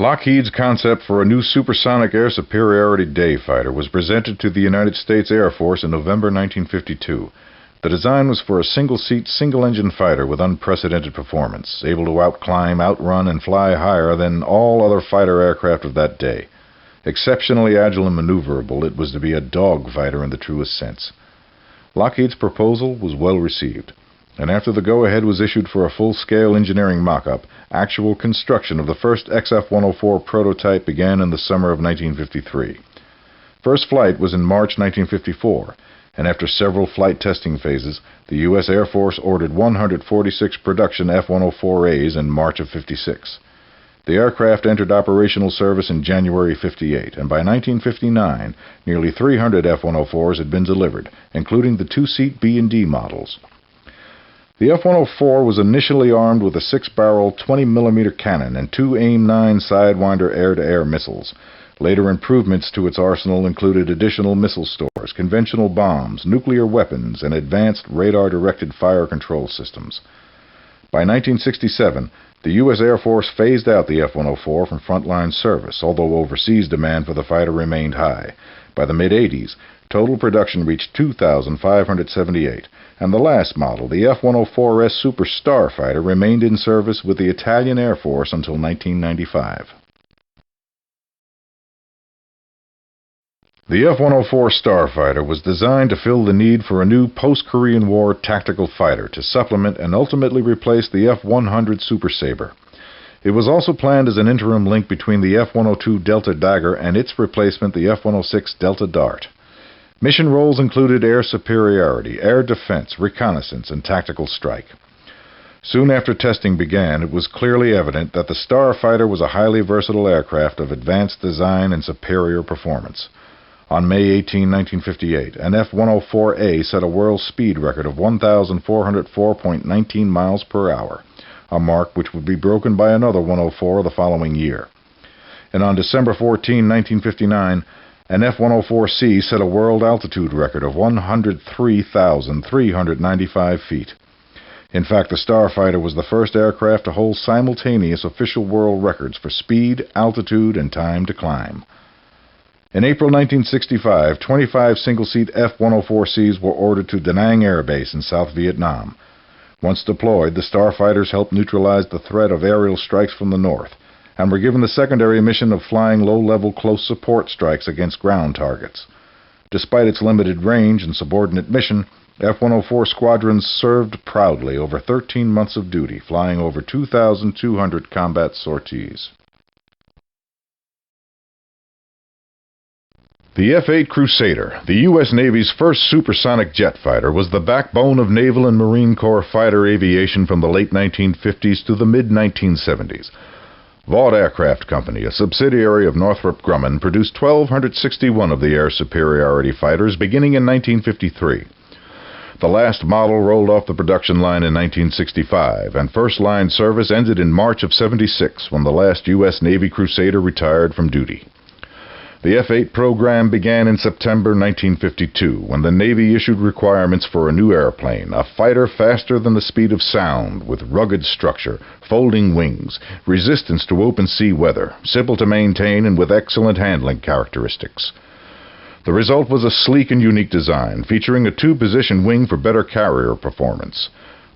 Lockheed's concept for a new supersonic air superiority day fighter was presented to the United States Air Force in November 1952. The design was for a single-seat, single-engine fighter with unprecedented performance, able to outclimb, outrun, and fly higher than all other fighter aircraft of that day. Exceptionally agile and maneuverable, it was to be a dogfighter in the truest sense. Lockheed's proposal was well received, and after the go-ahead was issued for a full-scale engineering mock-up, actual construction of the first XF-104 prototype began in the summer of 1953. First flight was in March 1954, and after several flight testing phases, the U.S. Air Force ordered 146 production F-104As in March of '56. The aircraft entered operational service in January '58, and by 1959, nearly 300 F-104s had been delivered, including the two-seat B and D models. The F-104 was initially armed with a 6-barrel 20mm cannon and two AIM-9 Sidewinder air-to-air missiles. Later improvements to its arsenal included additional missile stores, conventional bombs, nuclear weapons, and advanced radar-directed fire control systems. By 1967, the U.S. Air Force phased out the F-104 from frontline service, although overseas demand for the fighter remained high. By the mid-'80s, total production reached 2,578, and the last model, the F-104S Super Starfighter, remained in service with the Italian Air Force until 1995. The F-104 Starfighter was designed to fill the need for a new post-Korean War tactical fighter to supplement and ultimately replace the F-100 Super Sabre. It was also planned as an interim link between the F-102 Delta Dagger and its replacement, the F-106 Delta Dart. Mission roles included air superiority, air defense, reconnaissance, and tactical strike. Soon after testing began, it was clearly evident that the Starfighter was a highly versatile aircraft of advanced design and superior performance. On May 18, 1958, an F-104A set a world speed record of 1,404.19 miles per hour, a mark which would be broken by another 104 the following year. And on December 14, 1959, an F-104C set a world altitude record of 103,395 feet. In fact, the Starfighter was the first aircraft to hold simultaneous official world records for speed, altitude, and time to climb. In April 1965, 25 single-seat F-104Cs were ordered to Da Nang Air Base in South Vietnam. Once deployed, the Starfighters helped neutralize the threat of aerial strikes from the north, and were given the secondary mission of flying low-level close support strikes against ground targets. Despite its limited range and subordinate mission, F-104 squadrons served proudly over 13 months of duty, flying over 2,200 combat sorties. The F-8 Crusader, the U.S. Navy's first supersonic jet fighter, was the backbone of Naval and Marine Corps fighter aviation from the late 1950s to the mid-1970s. Vought Aircraft Company, a subsidiary of Northrop Grumman, produced 1,261 of the air superiority fighters beginning in 1953. The last model rolled off the production line in 1965, and first-line service ended in March of '76 when the last U.S. Navy Crusader retired from duty. The F-8 program began in September 1952 when the Navy issued requirements for a new airplane, a fighter faster than the speed of sound, with rugged structure, folding wings, resistance to open sea weather, simple to maintain, and with excellent handling characteristics. The result was a sleek and unique design, featuring a two-position wing for better carrier performance.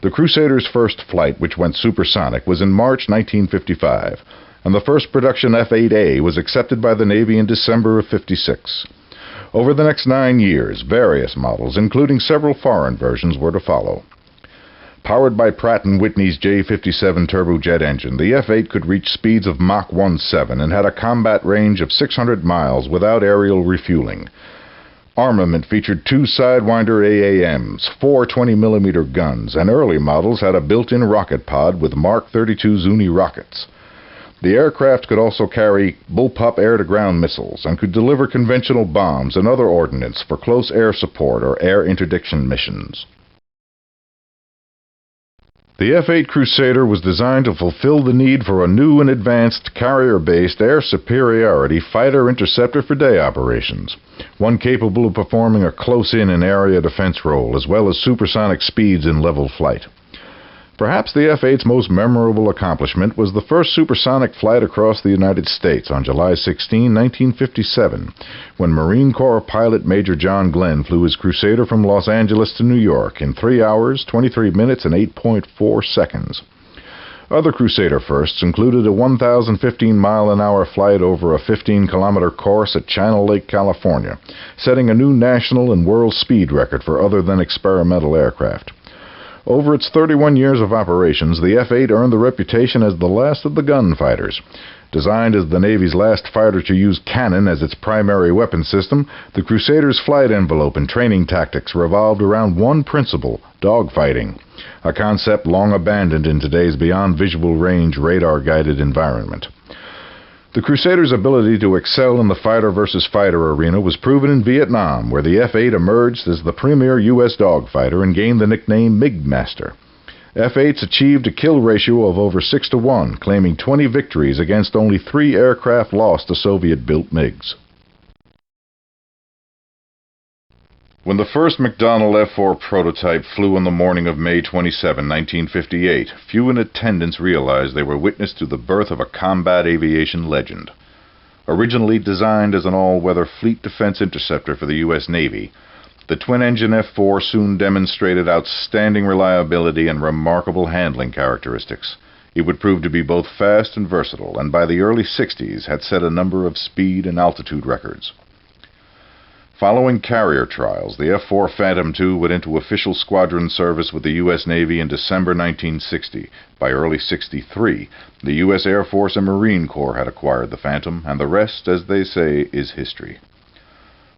The Crusader's first flight, which went supersonic, was in March 1955. And the first production F-8A was accepted by the Navy in December of '56. Over the next 9 years, various models, including several foreign versions, were to follow. Powered by Pratt & Whitney's J57 turbojet engine, the F-8 could reach speeds of Mach 1.7 and had a combat range of 600 miles without aerial refueling. Armament featured two Sidewinder AAMs, four 20mm guns, and early models had a built-in rocket pod with Mark 32 Zuni rockets. The aircraft could also carry bullpup air-to-ground missiles and could deliver conventional bombs and other ordnance for close air support or air interdiction missions. The F-8 Crusader was designed to fulfill the need for a new and advanced carrier-based air superiority fighter interceptor for day operations, one capable of performing a close-in and area defense role as well as supersonic speeds in level flight. Perhaps the F-8's most memorable accomplishment was the first supersonic flight across the United States on July 16, 1957, when Marine Corps pilot Major John Glenn flew his Crusader from Los Angeles to New York in 3 hours, 23 minutes, and 8.4 seconds. Other Crusader firsts included a 1,015-mile-an-hour flight over a 15-kilometer course at Channel Lake, California, setting a new national and world speed record for other than experimental aircraft. Over its 31 years of operations, the F-8 earned the reputation as the last of the gunfighters. Designed as the Navy's last fighter to use cannon as its primary weapon system, the Crusader's flight envelope and training tactics revolved around one principle: dogfighting, a concept long abandoned in today's beyond visual range radar-guided environment. The Crusader's ability to excel in the fighter-versus-fighter arena was proven in Vietnam, where the F-8 emerged as the premier U.S. dogfighter and gained the nickname MiG-Master. F-8s achieved a kill ratio of over 6-to-1, claiming 20 victories against only 3 aircraft lost to Soviet-built MiGs. When the first McDonnell F-4 prototype flew on the morning of May 27, 1958, few in attendance realized they were witness to the birth of a combat aviation legend. Originally designed as an all-weather fleet defense interceptor for the U.S. Navy, the twin-engine F-4 soon demonstrated outstanding reliability and remarkable handling characteristics. It would prove to be both fast and versatile, and by the early 60s had set a number of speed and altitude records. Following carrier trials, the F-4 Phantom II went into official squadron service with the U.S. Navy in December 1960. By early '63, the U.S. Air Force and Marine Corps had acquired the Phantom, and the rest, as they say, is history.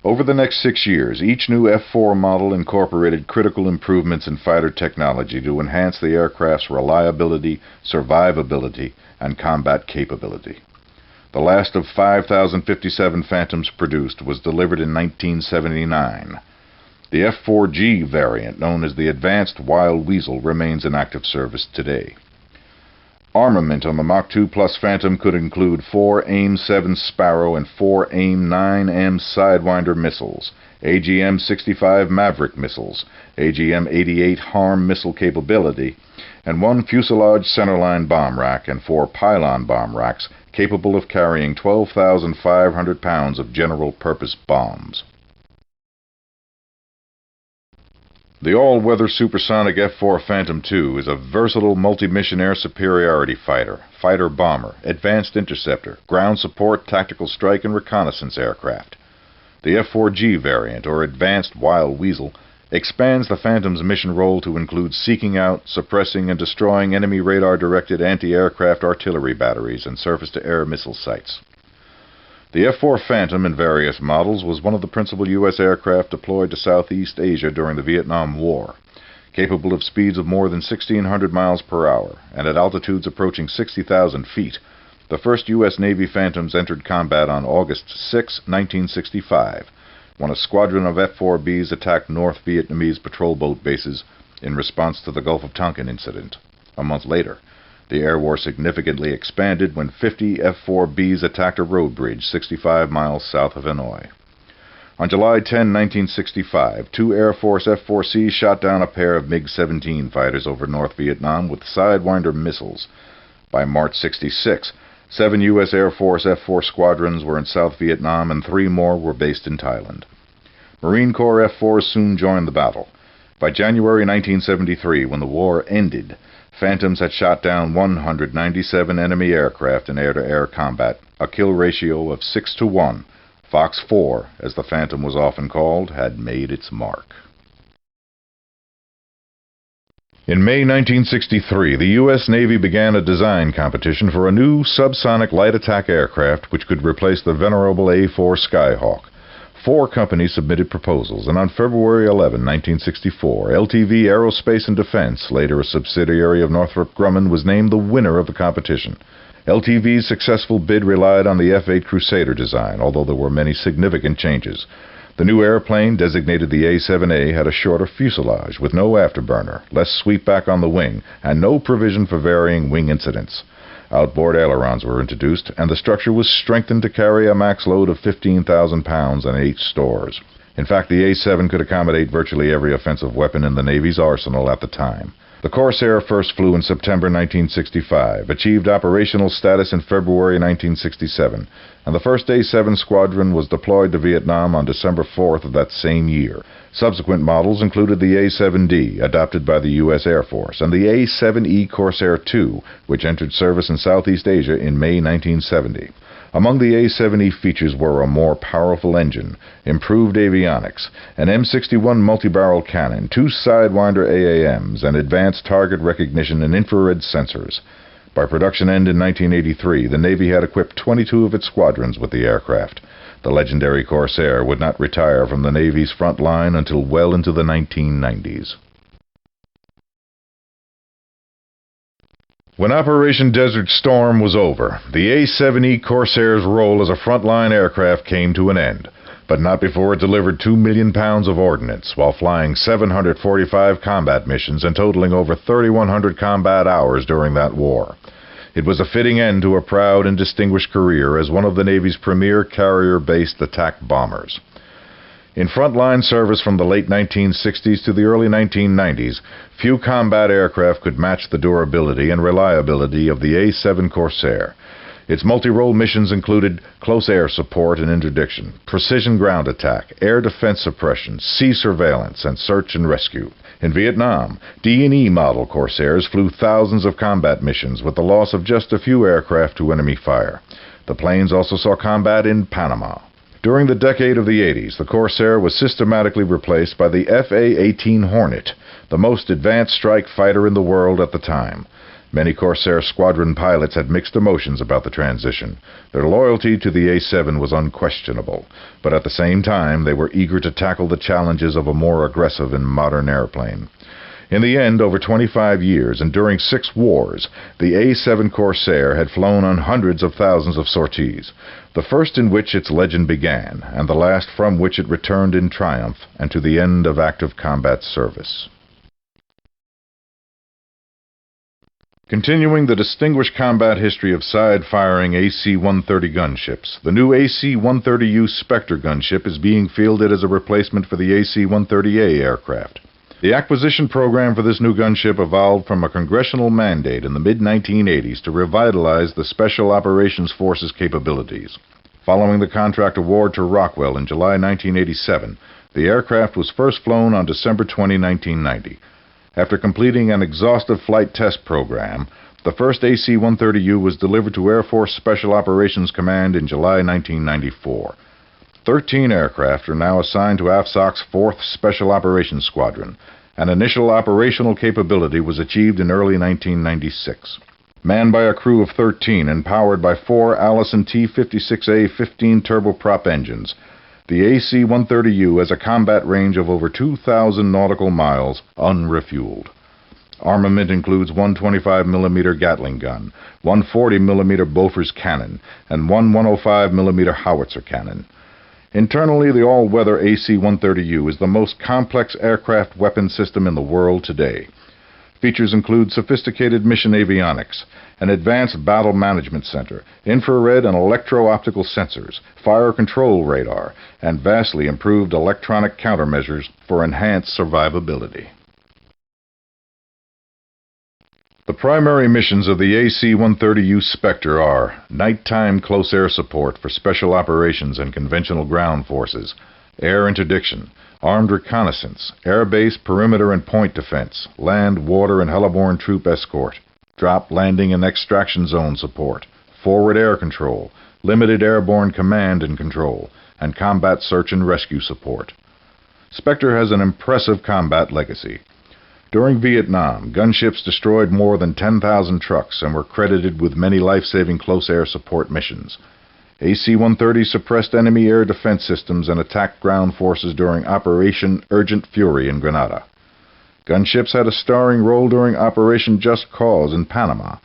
Over the next 6 years, each new F-4 model incorporated critical improvements in fighter technology to enhance the aircraft's reliability, survivability, and combat capability. The last of 5,057 Phantoms produced was delivered in 1979. The F-4G variant, known as the Advanced Wild Weasel, remains in active service today. Armament on the Mach 2 Plus Phantom could include 4 AIM-7 Sparrow and 4 AIM-9M Sidewinder missiles, AGM-65 Maverick missiles, AGM-88 HARM missile capability, and 1 fuselage centerline bomb rack and 4 pylon bomb racks capable of carrying 12,500 pounds of general-purpose bombs. The all-weather supersonic F-4 Phantom II is a versatile multi-mission air superiority fighter, fighter-bomber, advanced interceptor, ground support, tactical strike, and reconnaissance aircraft. The F-4G variant, or Advanced Wild Weasel, expands the Phantom's mission role to include seeking out, suppressing, and destroying enemy radar-directed anti-aircraft artillery batteries and surface-to-air missile sites. The F-4 Phantom in various models was one of the principal U.S. aircraft deployed to Southeast Asia during the Vietnam War. Capable of speeds of more than 1,600 miles per hour and at altitudes approaching 60,000 feet, the first U.S. Navy Phantoms entered combat on August 6, 1965, when a squadron of F-4Bs attacked North Vietnamese patrol boat bases in response to the Gulf of Tonkin incident. A month later, the air war significantly expanded when 50 F-4Bs attacked a road bridge 65 miles south of Hanoi. On July 10, 1965, 2 Air Force F-4Cs shot down a pair of MiG-17 fighters over North Vietnam with Sidewinder missiles. By March 66, 7 U.S. Air Force F-4 squadrons were in South Vietnam and 3 more were based in Thailand. Marine Corps F-4s soon joined the battle. By January 1973, when the war ended, Phantoms had shot down 197 enemy aircraft in air-to-air combat, a kill ratio of 6-to-1. Fox 4, as the Phantom was often called, had made its mark. In May 1963, the U.S. Navy began a design competition for a new subsonic light attack aircraft which could replace the venerable A-4 Skyhawk. 4 companies submitted proposals, and on February 11, 1964, LTV Aerospace and Defense, later a subsidiary of Northrop Grumman, was named the winner of the competition. LTV's successful bid relied on the F-8 Crusader design, although there were many significant changes. The new airplane, designated the A-7A, had a shorter fuselage with no afterburner, less sweepback on the wing, and no provision for varying wing incidents. Outboard ailerons were introduced, and the structure was strengthened to carry a max load of 15,000 pounds and 8 stores. In fact, the A-7 could accommodate virtually every offensive weapon in the Navy's arsenal at the time. The Corsair first flew in September 1965, achieved operational status in February 1967, and the first A-7 squadron was deployed to Vietnam on December 4th of that same year. Subsequent models included the A-7D, adopted by the U.S. Air Force, and the A-7 Corsair II, which entered service in Southeast Asia in May 1970. Among the A-7E features were a more powerful engine, improved avionics, an M61 multi-barrel cannon, 2 Sidewinder AAMs, and advanced target recognition and infrared sensors. By production end in 1983, the Navy had equipped 22 of its squadrons with the aircraft. The legendary Corsair would not retire from the Navy's front line until well into the 1990s. When Operation Desert Storm was over, the A-7E Corsair's role as a frontline aircraft came to an end, but not before it delivered 2 million pounds of ordnance while flying 745 combat missions and totaling over 3,100 combat hours during that war. It was a fitting end to a proud and distinguished career as one of the Navy's premier carrier-based attack bombers. In frontline service from the late 1960s to the early 1990s, few combat aircraft could match the durability and reliability of the A-7 Corsair. Its multi-role missions included close air support and interdiction, precision ground attack, air defense suppression, sea surveillance, and search and rescue. In Vietnam, D&E model Corsairs flew thousands of combat missions with the loss of just a few aircraft to enemy fire. The planes also saw combat in Panama. During the decade of the 80s, the Corsair was systematically replaced by the FA-18 Hornet, the most advanced strike fighter in the world at the time. Many Corsair squadron pilots had mixed emotions about the transition. Their loyalty to the A-7 was unquestionable, but at the same time they were eager to tackle the challenges of a more aggressive and modern airplane. In the end, over 25 years and during 6 wars, the A-7 Corsair had flown on hundreds of thousands of sorties, the first in which its legend began, and the last from which it returned in triumph and to the end of active combat service. Continuing the distinguished combat history of side-firing AC-130 gunships, the new AC-130U Spectre gunship is being fielded as a replacement for the AC-130A aircraft. The acquisition program for this new gunship evolved from a congressional mandate in the mid-1980s to revitalize the Special Operations Force's capabilities. Following the contract award to Rockwell in July 1987, the aircraft was first flown on December 20, 1990. After completing an exhaustive flight test program, the first AC-130U was delivered to Air Force Special Operations Command in July 1994. 13 aircraft are now assigned to AFSOC's 4th Special Operations Squadron, and initial operational capability was achieved in early 1996. Manned by a crew of 13 and powered by 4 Allison T-56A 15 turboprop engines, the AC-130U has a combat range of over 2,000 nautical miles unrefueled. Armament includes one 25mm Gatling gun, one 40mm Bofors cannon, and one 105mm howitzer cannon. Internally, the all-weather AC-130U is the most complex aircraft weapon system in the world today. Features include sophisticated mission avionics, an advanced battle management center, infrared and electro-optical sensors, fire control radar, and vastly improved electronic countermeasures for enhanced survivability. The primary missions of the AC-130U Spectre are nighttime close air support for special operations and conventional ground forces, air interdiction, armed reconnaissance, air-base perimeter and point defense, land, water, and heliborne troop escort, drop, landing, and extraction zone support, forward air control, limited airborne command and control, and combat search and rescue support. Spectre has an impressive combat legacy. During Vietnam, gunships destroyed more than 10,000 trucks and were credited with many life-saving close air support missions. AC-130 suppressed enemy air defense systems and attacked ground forces during Operation Urgent Fury in Grenada. Gunships had a starring role during Operation Just Cause in Panama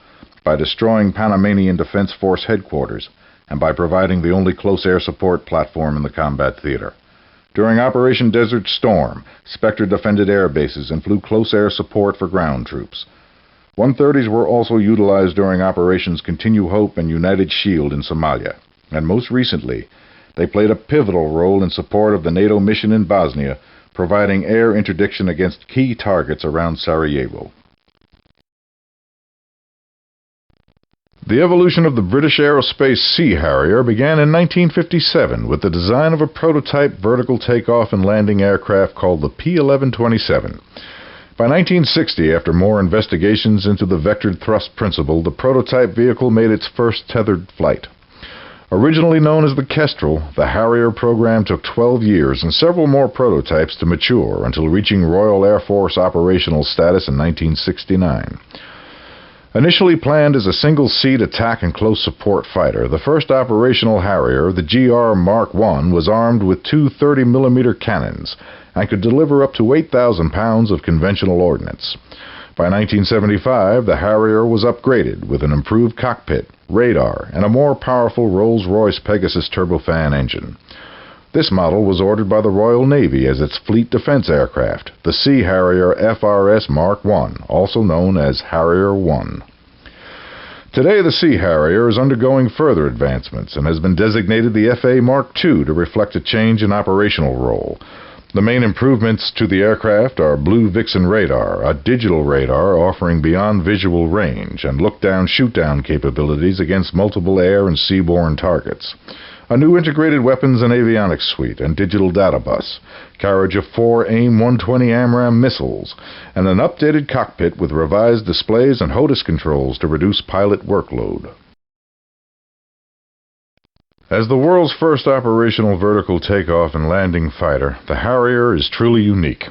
by destroying Panamanian Defense Force headquarters and by providing the only close air support platform in the combat theater. During Operation Desert Storm, Spectre defended air bases and flew close air support for ground troops. 130s were also utilized during Operations Continue Hope and United Shield in Somalia, and most recently, they played a pivotal role in support of the NATO mission in Bosnia, providing air interdiction against key targets around Sarajevo. The evolution of the British aerospace Sea Harrier began in 1957 with the design of a prototype vertical takeoff and landing aircraft called the P-1127. By 1960, after more investigations into the vectored thrust principle, the prototype vehicle made its first tethered flight. Originally known as the Kestrel, the Harrier program took 12 years and several more prototypes to mature until reaching Royal Air Force operational status in 1969. Initially planned as a single-seat attack and close support fighter, the first operational Harrier, the GR Mark I, was armed with two 30mm cannons and could deliver up to 8,000 pounds of conventional ordnance. By 1975, the Harrier was upgraded with an improved cockpit, radar, and a more powerful Rolls-Royce Pegasus turbofan engine. This model was ordered by the Royal Navy as its fleet defense aircraft, the Sea Harrier FRS Mark I, also known as Harrier I. Today, the Sea Harrier is undergoing further advancements and has been designated the FA Mark II to reflect a change in operational role. The main improvements to the aircraft are Blue Vixen radar, a digital radar offering beyond visual range and look-down, shoot-down capabilities against multiple air and seaborne targets, a new integrated weapons and avionics suite and digital data bus, carriage of 4 AIM-120 AMRAAM missiles, and an updated cockpit with revised displays and HOTAS controls to reduce pilot workload. As the world's first operational vertical takeoff and landing fighter, the Harrier is truly unique.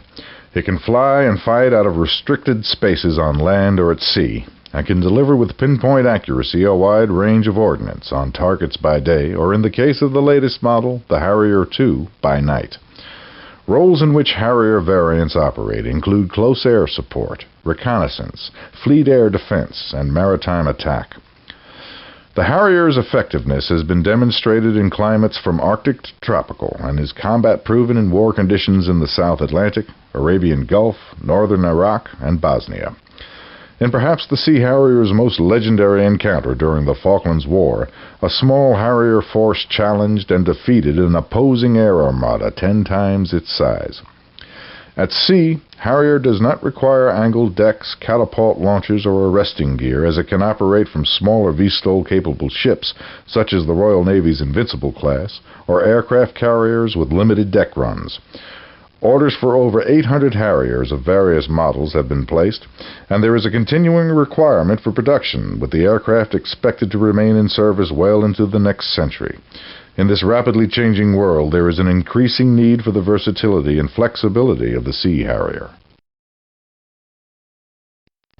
It can fly and fight out of restricted spaces on land or at sea, and can deliver with pinpoint accuracy a wide range of ordnance on targets by day, or in the case of the latest model, the Harrier II, by night. Roles in which Harrier variants operate include close air support, reconnaissance, fleet air defense, and maritime attack. The Harrier's effectiveness has been demonstrated in climates from Arctic to tropical and is combat-proven in war conditions in the South Atlantic, Arabian Gulf, northern Iraq, and Bosnia. In perhaps the Sea Harrier's most legendary encounter during the Falklands War, a small Harrier force challenged and defeated an opposing air armada 10 times its size. At sea, Harrier does not require angled decks, catapult launchers, or arresting gear, as it can operate from smaller VSTOL-capable ships, such as the Royal Navy's Invincible class, or aircraft carriers with limited deck runs. Orders for over 800 Harriers of various models have been placed, and there is a continuing requirement for production, with the aircraft expected to remain in service well into the next century. In this rapidly changing world, there is an increasing need for the versatility and flexibility of the Sea Harrier.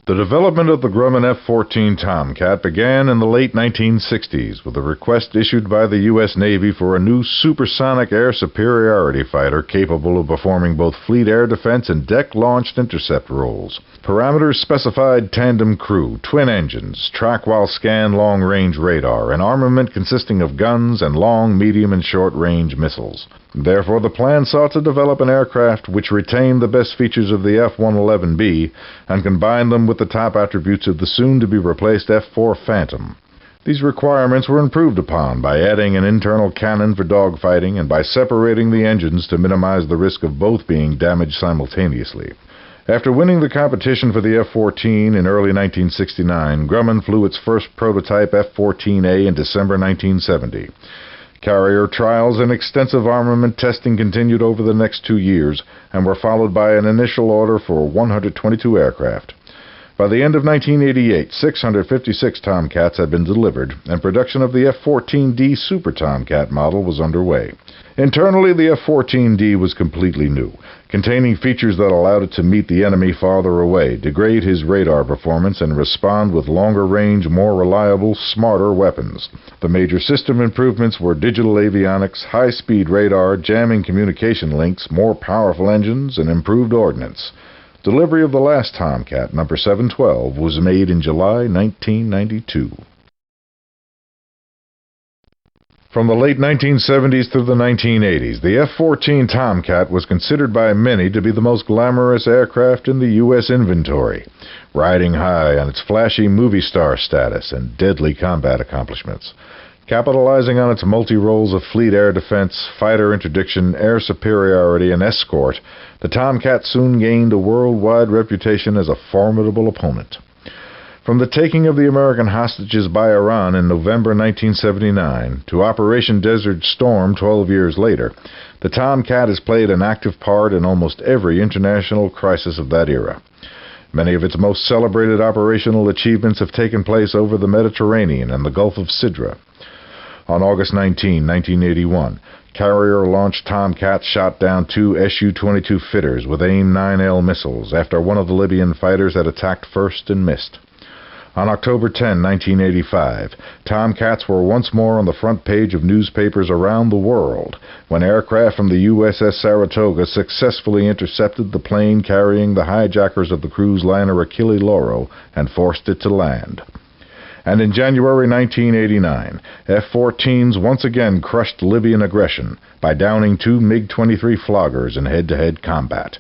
The development of the Grumman F-14 Tomcat began in the late 1960s with a request issued by the U.S. Navy for a new supersonic air superiority fighter capable of performing both fleet air defense and deck-launched intercept roles. Parameters specified tandem crew, twin engines, track-while-scan long-range radar, and armament consisting of guns and long, medium, and short-range missiles. Therefore, the plan sought to develop an aircraft which retained the best features of the F-111B and combined them with the top attributes of the soon-to-be-replaced F-4 Phantom. These requirements were improved upon by adding an internal cannon for dogfighting and by separating the engines to minimize the risk of both being damaged simultaneously. After winning the competition for the F-14 in early 1969, Grumman flew its first prototype F-14A in December 1970. Carrier trials and extensive armament testing continued over the next 2 years and were followed by an initial order for 122 aircraft. By the end of 1988, 656 Tomcats had been delivered, and production of the F-14D Super Tomcat model was underway. Internally, the F-14D was completely new, containing features that allowed it to meet the enemy farther away, degrade his radar performance, and respond with longer range, more reliable, smarter weapons. The major system improvements were digital avionics, high-speed radar, jamming communication links, more powerful engines, and improved ordnance. Delivery of the last Tomcat, number 712, was made in July 1992. From the late 1970s through the 1980s, the F-14 Tomcat was considered by many to be the most glamorous aircraft in the U.S. inventory, riding high on its flashy movie star status and deadly combat accomplishments. Capitalizing on its multi-roles of fleet air defense, fighter interdiction, air superiority, and escort, the Tomcat soon gained a worldwide reputation as a formidable opponent. From the taking of the American hostages by Iran in November 1979 to Operation Desert Storm 12 years later, the Tomcat has played an active part in almost every international crisis of that era. Many of its most celebrated operational achievements have taken place over the Mediterranean and the Gulf of Sidra. On August 19, 1981, carrier-launched Tomcats shot down two Su-22 fitters with AIM-9L missiles after one of the Libyan fighters had attacked first and missed. On October 10, 1985, Tomcats were once more on the front page of newspapers around the world when aircraft from the USS Saratoga successfully intercepted the plane carrying the hijackers of the cruise liner Achille Lauro and forced it to land. And in January 1989, F-14s once again crushed Libyan aggression by downing two MiG-23 floggers in head-to-head combat.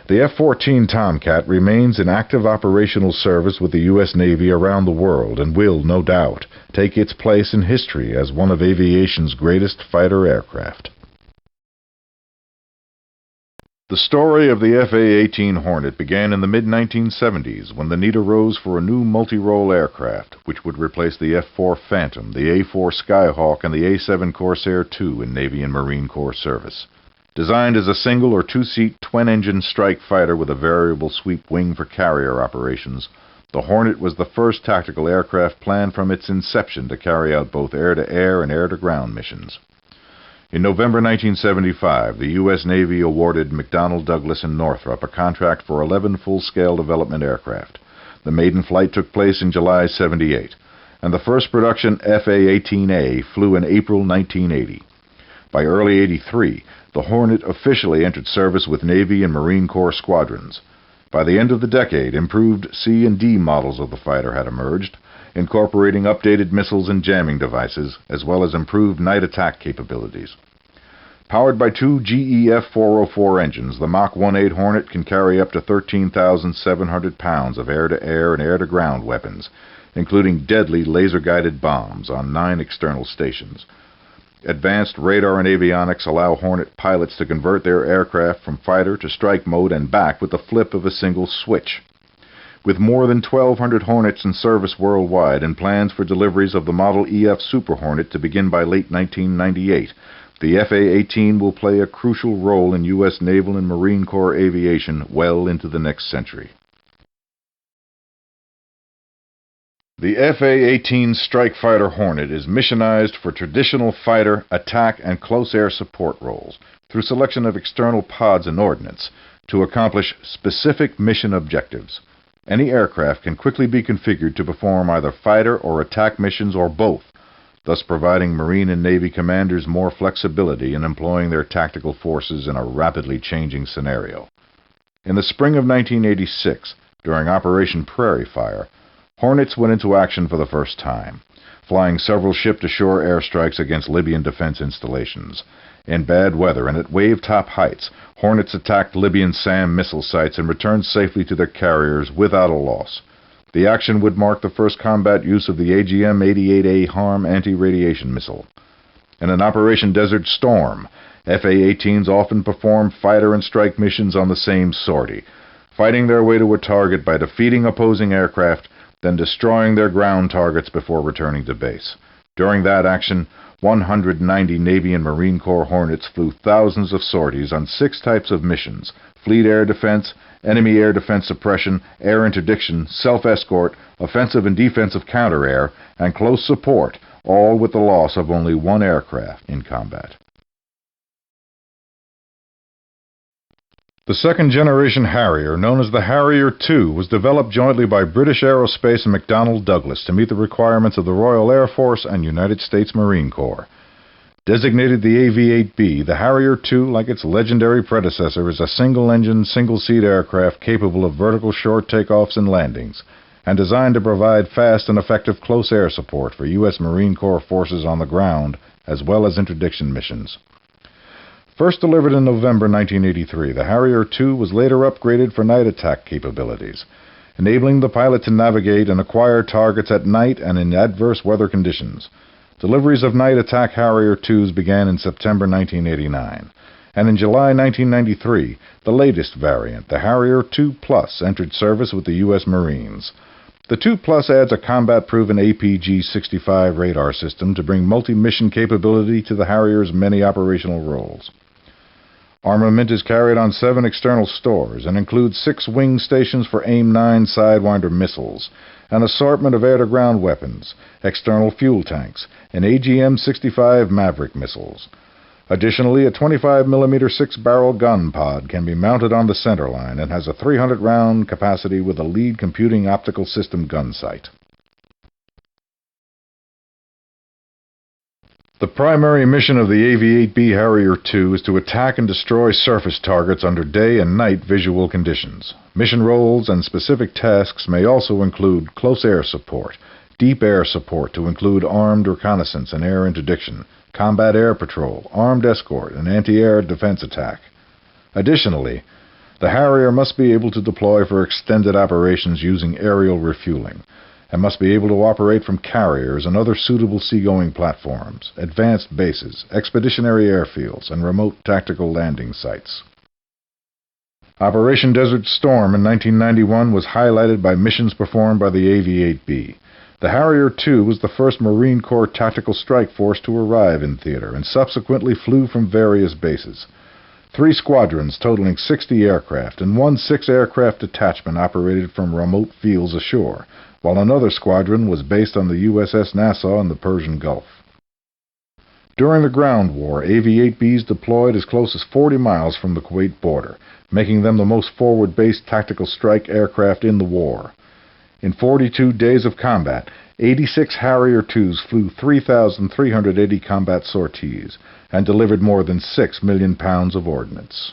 The F-14 Tomcat remains in active operational service with the U.S. Navy around the world and will, no doubt, take its place in history as one of aviation's greatest fighter aircraft. The story of the FA-18 Hornet began in the mid-1970s when the need arose for a new multi-role aircraft, which would replace the F-4 Phantom, the A-4 Skyhawk, and the A-7 Corsair II in Navy and Marine Corps service. Designed as a single- or two-seat twin-engine strike fighter with a variable sweep wing for carrier operations, the Hornet was the first tactical aircraft planned from its inception to carry out both air-to-air and air-to-ground missions. In November 1975, the U.S. Navy awarded McDonnell Douglas and Northrop a contract for 11 full-scale development aircraft. The maiden flight took place in July '78, and the first production FA-18A flew in April 1980. By early '83, the Hornet officially entered service with Navy and Marine Corps squadrons. By the end of the decade, improved C and D models of the fighter had emerged, incorporating updated missiles and jamming devices, as well as improved night attack capabilities. Powered by two GE F-404 engines, the Mach 1-8 Hornet can carry up to 13,700 pounds of air-to-air and air-to-ground weapons, including deadly laser-guided bombs on 9 external stations. Advanced radar and avionics allow Hornet pilots to convert their aircraft from fighter to strike mode and back with the flip of a single switch. With more than 1,200 Hornets in service worldwide and plans for deliveries of the Model EF Super Hornet to begin by late 1998, the FA-18 will play a crucial role in U.S. Naval and Marine Corps aviation well into the next century. The FA-18 Strike Fighter Hornet is missionized for traditional fighter, attack, and close air support roles through selection of external pods and ordnance to accomplish specific mission objectives. Any aircraft can quickly be configured to perform either fighter or attack missions or both, thus providing Marine and Navy commanders more flexibility in employing their tactical forces in a rapidly changing scenario. In the spring of 1986, during Operation Prairie Fire, Hornets went into action for the first time, flying several ship-to-shore airstrikes against Libyan defense installations. In bad weather and at wave-top heights, Hornets attacked Libyan SAM missile sites and returned safely to their carriers without a loss. The action would mark the first combat use of the AGM-88A HARM anti-radiation missile. In an Operation Desert Storm, FA-18s often performed fighter and strike missions on the same sortie, fighting their way to a target by defeating opposing aircraft, then destroying their ground targets before returning to base. During that action, 190 Navy and Marine Corps Hornets flew thousands of sorties on 6 types of missions: fleet air defense, enemy air defense suppression, air interdiction, self-escort, offensive and defensive counter-air, and close support, all with the loss of only 1 aircraft in combat. The second-generation Harrier, known as the Harrier II, was developed jointly by British Aerospace and McDonnell Douglas to meet the requirements of the Royal Air Force and United States Marine Corps. Designated the AV-8B, the Harrier II, like its legendary predecessor, is a single-engine, single-seat aircraft capable of vertical short takeoffs and landings, and designed to provide fast and effective close air support for U.S. Marine Corps forces on the ground, as well as interdiction missions. First delivered in November 1983, the Harrier II was later upgraded for night attack capabilities, enabling the pilot to navigate and acquire targets at night and in adverse weather conditions. Deliveries of night attack Harrier IIs began in September 1989, and in July 1993, the latest variant, the Harrier II Plus, entered service with the U.S. Marines. The 2 Plus adds a combat-proven APG-65 radar system to bring multi-mission capability to the Harrier's many operational roles. Armament is carried on 7 external stores and includes 6 wing stations for AIM-9 Sidewinder missiles, an assortment of air-to-ground weapons, external fuel tanks, and AGM-65 Maverick missiles. Additionally, a 25mm 6-barrel gun pod can be mounted on the centerline and has a 300-round capacity with a lead computing optical system gun sight. The primary mission of the AV-8B Harrier II is to attack and destroy surface targets under day and night visual conditions. Mission roles and specific tasks may also include close air support, deep air support to include armed reconnaissance and air interdiction, combat air patrol, armed escort, and anti-air defense attack. Additionally, the Harrier must be able to deploy for extended operations using aerial refueling, and must be able to operate from carriers and other suitable seagoing platforms, advanced bases, expeditionary airfields, and remote tactical landing sites. Operation Desert Storm in 1991 was highlighted by missions performed by the AV-8B. The Harrier II was the first Marine Corps Tactical Strike Force to arrive in theater and subsequently flew from various bases. 3 squadrons totaling 60 aircraft and 1 6-aircraft detachment operated from remote fields ashore, while another squadron was based on the USS Nassau in the Persian Gulf. During the ground war, AV-8Bs deployed as close as 40 miles from the Kuwait border, making them the most forward-based tactical strike aircraft in the war. In 42 days of combat, 86 Harrier IIs flew 3,380 combat sorties and delivered more than 6 million pounds of ordnance.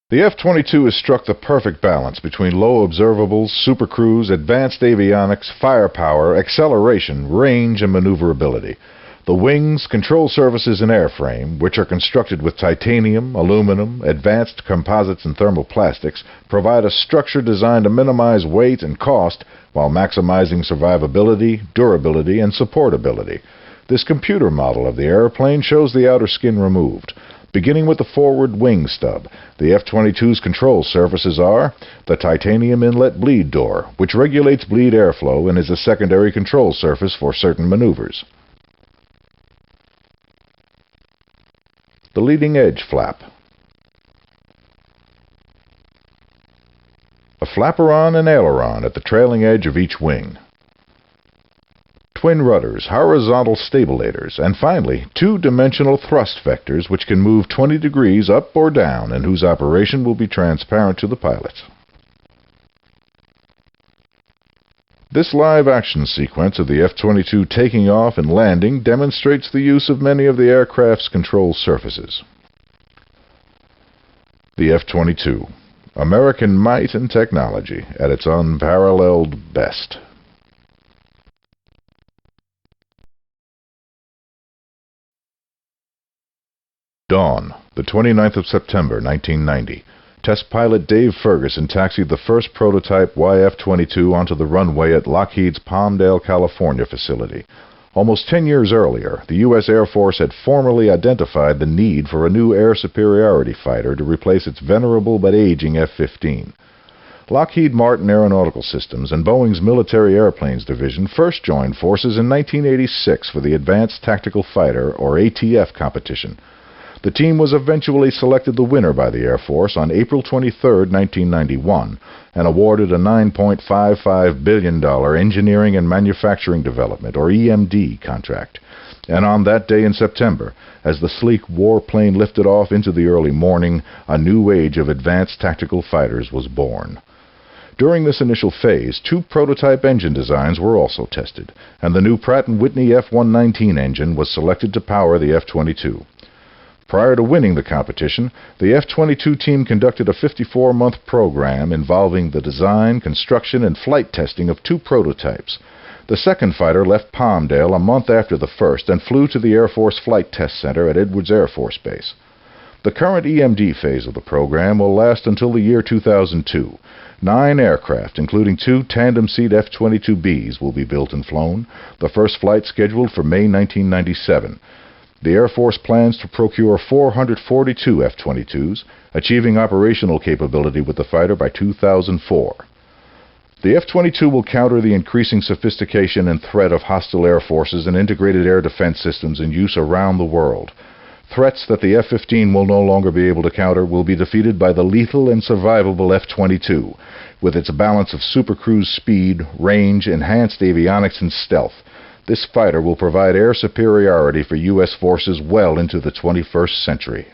The F-22 has struck the perfect balance between low observables, supercruise, advanced avionics, firepower, acceleration, range, and maneuverability. The wings, control surfaces, and airframe, which are constructed with titanium, aluminum, advanced composites, and thermoplastics, provide a structure designed to minimize weight and cost while maximizing survivability, durability, and supportability. This computer model of the airplane shows the outer skin removed. Beginning with the forward wing stub, the F-22's control surfaces are the titanium inlet bleed door, which regulates bleed airflow and is a secondary control surface for certain maneuvers. The leading edge flap, a flaperon and aileron at the trailing edge of each wing, twin rudders, horizontal stabilators, and finally, 2-dimensional thrust vectors which can move 20 degrees up or down and whose operation will be transparent to the pilot. This live-action sequence of the F-22 taking off and landing demonstrates the use of many of the aircraft's control surfaces. The F-22, American might and technology at its unparalleled best. Dawn, the 29th of September, 1990. Test pilot Dave Ferguson taxied the first prototype YF-22 onto the runway at Lockheed's Palmdale, California facility. Almost 10 years earlier, the U.S. Air Force had formally identified the need for a new air superiority fighter to replace its venerable but aging F-15. Lockheed Martin Aeronautical Systems and Boeing's Military Airplanes Division first joined forces in 1986 for the Advanced Tactical Fighter, or ATF, competition. The team was eventually selected the winner by the Air Force on April 23, 1991, and awarded a $9.55 billion Engineering and Manufacturing Development, or EMD, contract. And on that day in September, as the sleek warplane lifted off into the early morning, a new age of advanced tactical fighters was born. During this initial phase, 2 prototype engine designs were also tested, and the new Pratt & Whitney F-119 engine was selected to power the F-22. Prior to winning the competition, the F-22 team conducted a 54-month program involving the design, construction, and flight testing of 2 prototypes. The second fighter left Palmdale a month after the first and flew to the Air Force Flight Test Center at Edwards Air Force Base. The current EMD phase of the program will last until the year 2002. 9 aircraft, including 2 tandem-seat F-22Bs, will be built and flown, the first flight scheduled for May 1997. The Air Force plans to procure 442 F-22s, achieving operational capability with the fighter by 2004. The F-22 will counter the increasing sophistication and threat of hostile air forces and integrated air defense systems in use around the world. Threats that the F-15 will no longer be able to counter will be defeated by the lethal and survivable F-22, with its balance of supercruise speed, range, enhanced avionics, and stealth. This fighter will provide air superiority for U.S. forces well into the 21st century.